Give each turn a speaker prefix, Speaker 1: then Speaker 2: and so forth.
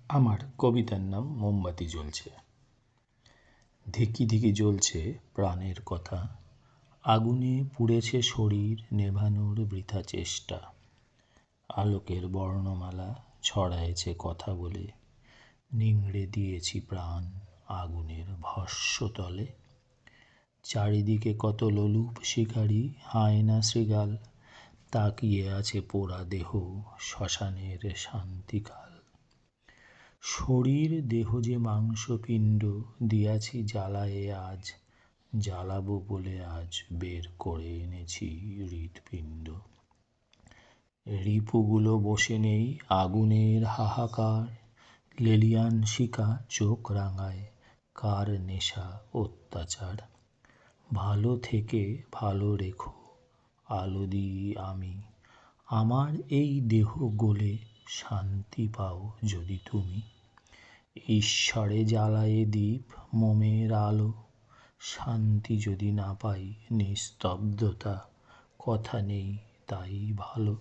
Speaker 1: আমার কবিতার নাম মোমবাতি জ্বলছে। ধিকি ধিকি জ্বলছে প্রাণের কথা, আগুনে পুড়েছে শরীর, নেভানোর বৃথা চেষ্টা। আলোকের বর্ণমালা ছড়ায়েছে কথা বলে, নিংড়ে দিয়েছি প্রাণ আগুনের ভস্মতলে। চারিদিকে কত লোলুপ শিকারী, হায়না শৃগাল, তাকিয়ে আছে পোড়া দেহ, শ্মশানের শান্তিকাল। শরীর দেহ যে মাংসপিণ্ড, দিয়াছি জ্বালায়ে আজ, জ্বালাবো বলে আজ বের করে এনেছি হৃৎপিণ্ড। রিপুগুলো বসে নেই আগুনের হাহাকার, লেলিয়ান শিকা চোখ রাঙায়, কার নেশা অত্যাচার। ভালো থেকে ভালো রেখো, আলো দিই আমি, আমার এই দেহ গলে শান্তি পাও যদি তুমি। ঈশ্বরে জ্বালায়ে দীপ মোমের আলো, শান্তি যদি না পাই নিস্তব্ধতা, কথা নেই তাই ভালো।